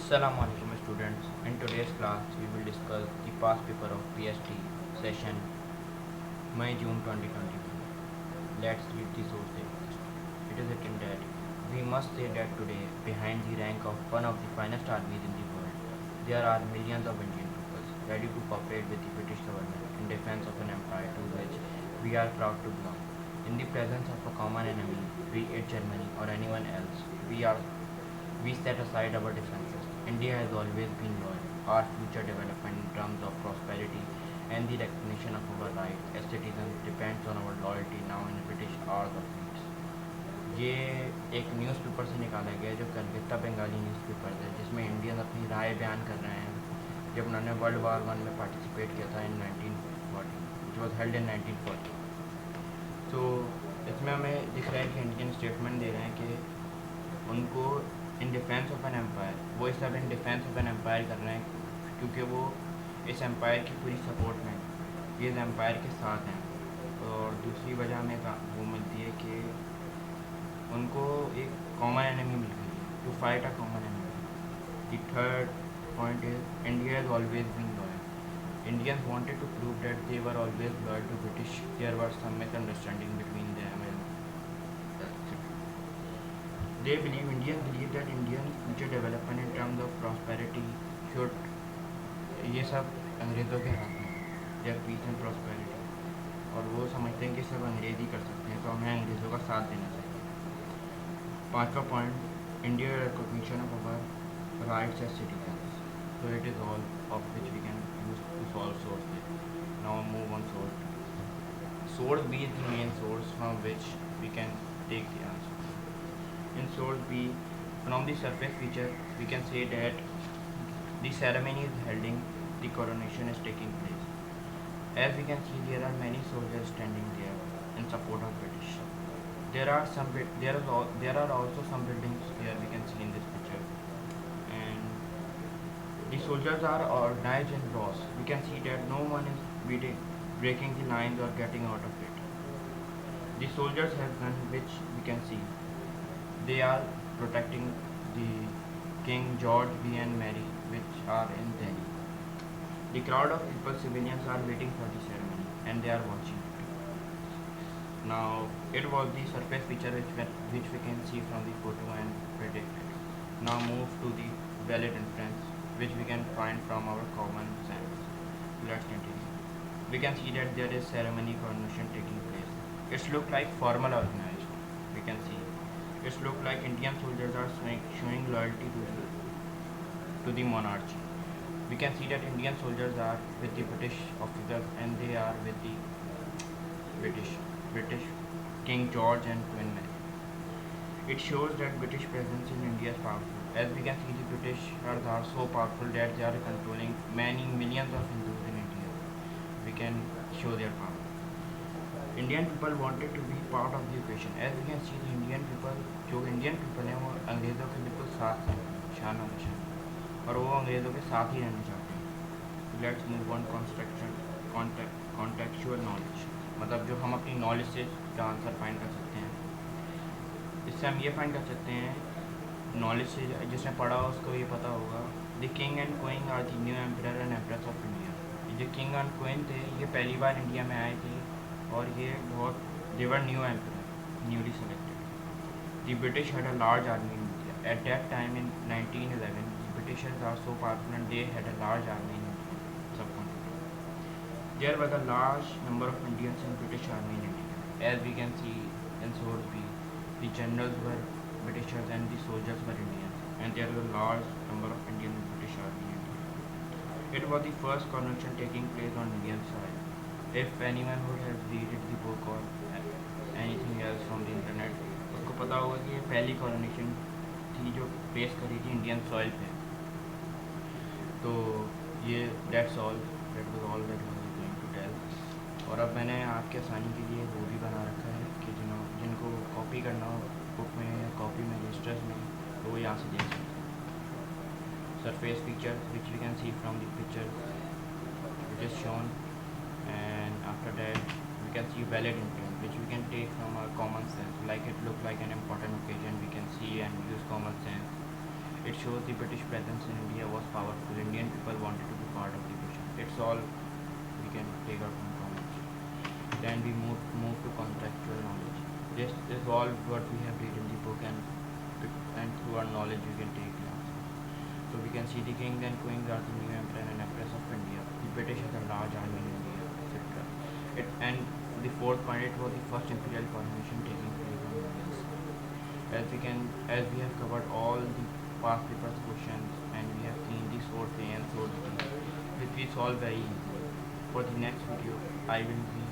Assalamu alaikum students. In today's class we will discuss the past paper of PST session May-June 2021. Let's read the sources. It is written that we must say that today, behind the rank of one of the finest armies in the world, there are millions of Indian troops ready to cooperate with the British government in defense of an empire to which we are proud to belong. In the presence of a common enemy, be it Germany or anyone else, we set aside our differences. India has always been loyal. Our future development in terms of prosperity and the recognition of our rights as citizens depends on our loyalty now in British hours of peace. ये एक newspaper से निकाला गया जो Calcutta Bengali newspaper है जिसमें Indian अपनी राय बयान कर रहे हैं जब उन्होंने वर्ल्ड वार 1 में पार्टिसिपेट किया था इन 1940 विच वॉज हेल्ड इन 1940। तो इसमें हमें दिख रहा है कि इंडियन स्टेटमेंट दे रहे हैं कि उनको in defence of an empire वो इस सब in defence of an empire कर रहे हैं क्योंकि वो इस एम्पायर की पूरी सपोर्ट में ये इस एम्पायर के साथ हैं। और दूसरी वजह हमें वो मिलती है कि उनको एक कॉमन एनिमी मिल गई है to fight a common enemy. The third point is India is always been loyal. Indians wanted to prove that they were always loyal to British. There were some misunderstanding between them and they believe Indians believe that Indian future development in terms of prosperity should ये सब अंग्रेज़ों के हाथ में there piece and prosperity. और वो समझते हैं कि सब अंग्रेज़ ही कर सकते हैं तो हमें अंग्रेज़ों का साथ देना चाहिए। पाँचवा point India recognition of our rights as citizens. So it is all of which we can use to solve source with. Now move on source. Source B is the main source from which we can take the answer. In source B, from the surface feature, we can say that the ceremony is holding, the coronation is taking place. As we can see, there are many soldiers standing there in support of British. There are also some buildings here we can see in this picture, and the soldiers are organized in rows. We can see that no one is breaking the lines or getting out of it. The soldiers have guns, which we can see. They are protecting the King George V and Mary, which are in Delhi. The crowd of people, civilians, are waiting for the ceremony and they are watching it. Now, it was the surface feature which we can see from the photo and predict it. Now move to the valid inference, which we can find from our common sense. Let's continue. We can see that there is ceremony coronation taking place. It's look like formal organized. We can see it looks like Indian soldiers are showing loyalty to the monarchy. We can see that Indian soldiers are with the British officers and they are with the British King George and Queen Mary. It shows that British presence in India is powerful. As we can see, the British are so powerful that they are controlling many millions of Hindus in India. We can show their power. Indian people wanted to be part of the equation. As we can see the Indian people हैं वो अंग्रेज़ों के बिल्कुल साथ हैं शान और निशान, और वो अंग्रेज़ों के साथ ही रहना चाहते हैं। Let's move on contextual knowledge, मतलब जो हम अपनी नॉलेज से का आंसर फाइंड कर सकते हैं। इससे हम ये फाइंड कर सकते हैं नॉलेज से, जिसने पढ़ा हो उसको ये पता होगा the king and queen are the new emperor and empress of India. जो किंग एंड क्वीन थे ये पहली बार इंडिया में आए थे और ये बहुत their new emperor, newly selected. The British had a large army in India at that time in 1911। The Britishers are so powerful and they had a large army in India sub country. There was a large number of Indians in British army in India. As we can see in source B, the generals were Britishers and the soldiers were Indians and there was a large number of Indian in British army in India. It was the first coronation taking place on Indian soil. If anyone who has read the book or anything else from the internet, उसको पता होगा कि ये पहली coronation थी जो place करी थी इंडियन सॉइल पे। तो ये that's all, that was all that was going to tell. और अब मैंने आपके आसानी के लिए वो भी बना रखा है कि जिनको कॉपी करना हो बुक में या कॉपी में रजिस्टर्स में तो वो यहाँ से देख सकते हैं। Surface features which we can see from the picture which is shown, and after that we can see valid intent which we can take from our common sense, like it look like an important occasion, we can see and use common sense. It shows the British presence in India was powerful. Indian people wanted to be part of the vision. It's all we can take out from comments. Then we move to contextual knowledge. This is all what we have read in the book, and through our knowledge we can take classes. So we can see the king and queens are the new emperor and empress of India. The British has a large army in India, etc. And the fourth point, it was the first imperial coronation taking place on India. As we have covered all the past papers questions, and we have seen the source A and source B, which we solve very easily. For the next video, I will be